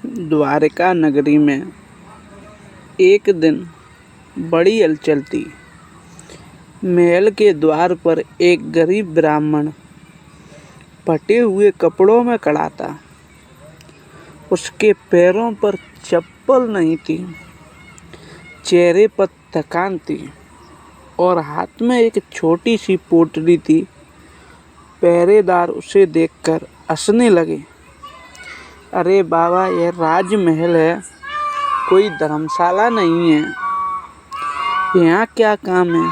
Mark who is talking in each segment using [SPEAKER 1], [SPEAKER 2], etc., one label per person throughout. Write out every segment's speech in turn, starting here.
[SPEAKER 1] द्वारिका नगरी में एक दिन बड़ी हलचल थी। महल के द्वार पर एक गरीब ब्राह्मण फटे हुए कपड़ों में खड़ा था। उसके पैरों पर चप्पल नहीं थी, चेहरे पर थकान थी और हाथ में एक छोटी सी पोटली थी। पहरेदार उसे देखकर हंसने लगे। अरे बाबा, यह राजमहल है, कोई धर्मशाला नहीं है। यहाँ क्या काम है?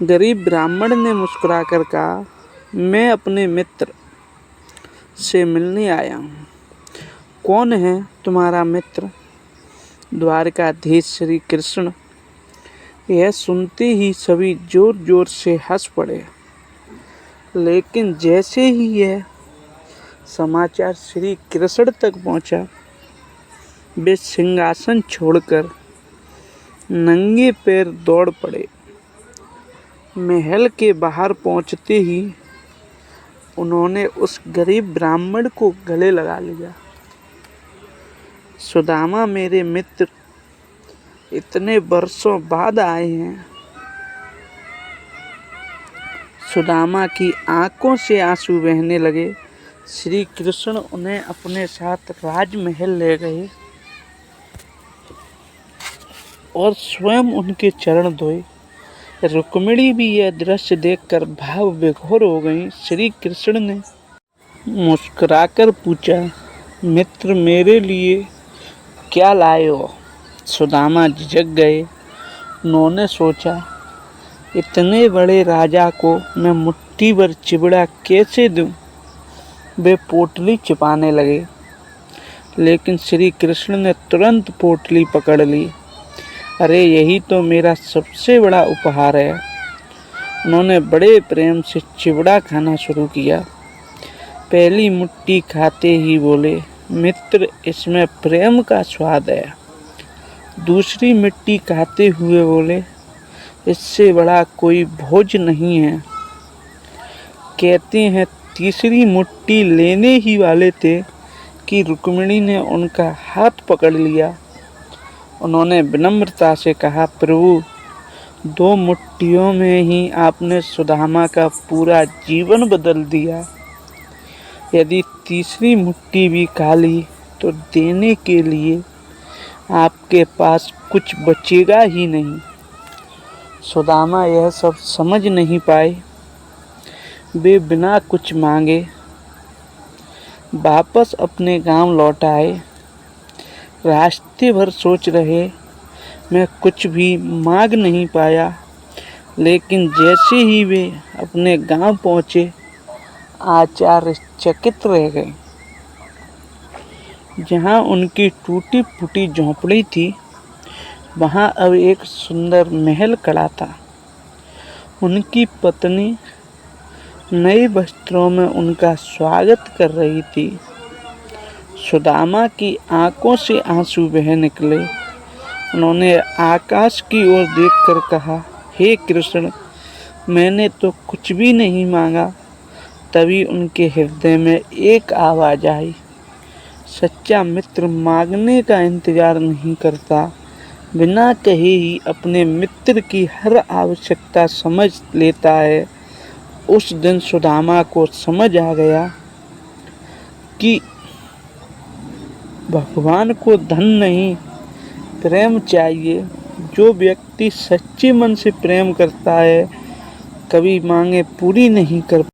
[SPEAKER 1] गरीब ब्राह्मण ने मुस्कुराकर कहा, मैं अपने मित्र से मिलने आया हूँ। कौन है तुम्हारा मित्र? द्वारकाधीश श्री कृष्ण। यह सुनते ही सभी जोर जोर से हंस पड़े। लेकिन जैसे ही यह समाचार श्री कृष्ण तक पहुंचा, वे सिंहासन छोड़कर नंगे पैर दौड़ पड़े। महल के बाहर पहुंचते ही उन्होंने उस गरीब ब्राह्मण को गले लगा लिया। सुदामा, मेरे मित्र इतने वर्षों बाद आए हैं। सुदामा की आंखों से आंसू बहने लगे। श्री कृष्ण उन्हें अपने साथ राजमहल ले गए और स्वयं उनके चरण धोए। रुक्मिणी भी यह दृश्य देखकर भाव विभोर हो गई। श्री कृष्ण ने मुस्कुराकर पूछा, मित्र, मेरे लिए क्या लाए हो? सुदामा झिझक गए। उन्होंने सोचा, इतने बड़े राजा को मैं मुट्ठी भर चिवड़ा कैसे दूं? वे पोटली छिपाने लगे, लेकिन श्री कृष्ण ने तुरंत पोटली पकड़ ली। अरे, यही तो मेरा सबसे बड़ा उपहार है। उन्होंने बड़े प्रेम से चिवड़ा खाना शुरू किया। पहली मुट्ठी खाते ही बोले, मित्र, इसमें प्रेम का स्वाद है। दूसरी मुट्ठी खाते हुए बोले, इससे बड़ा कोई भोज नहीं है। कहते हैं तीसरी मुट्ठी लेने ही वाले थे कि रुक्मिणी ने उनका हाथ पकड़ लिया। उन्होंने विनम्रता से कहा, प्रभु, 2 मुट्ठियों में ही आपने सुदामा का पूरा जीवन बदल दिया। यदि तीसरी मुट्ठी भी खा ली तो देने के लिए आपके पास कुछ बचेगा ही नहीं। सुदामा यह सब समझ नहीं पाए। वे बिना कुछ मांगे वापस अपने गांव लौट आए। रास्ते भर सोच रहे, मैं कुछ भी मांग नहीं पाया। लेकिन जैसे ही वे अपने गांव पहुंचे, आचार्य चकित रह गए। जहां उनकी टूटी फूटी झोंपड़ी थी, वहां अब एक सुंदर महल खड़ा था। उनकी पत्नी नए वस्त्रों में उनका स्वागत कर रही थी। सुदामा की आंखों से आंसू बह निकले। उन्होंने आकाश की ओर देखकर कहा, हे कृष्ण, मैंने तो कुछ भी नहीं मांगा। तभी उनके हृदय में एक आवाज आई, सच्चा मित्र मांगने का इंतजार नहीं करता, बिना कहे ही अपने मित्र की हर आवश्यकता समझ लेता है। उस दिन सुदामा को समझ आ गया कि भगवान को धन नहीं, प्रेम चाहिए। जो व्यक्ति सच्चे मन से प्रेम करता है, कभी मांगे पूरी नहीं कर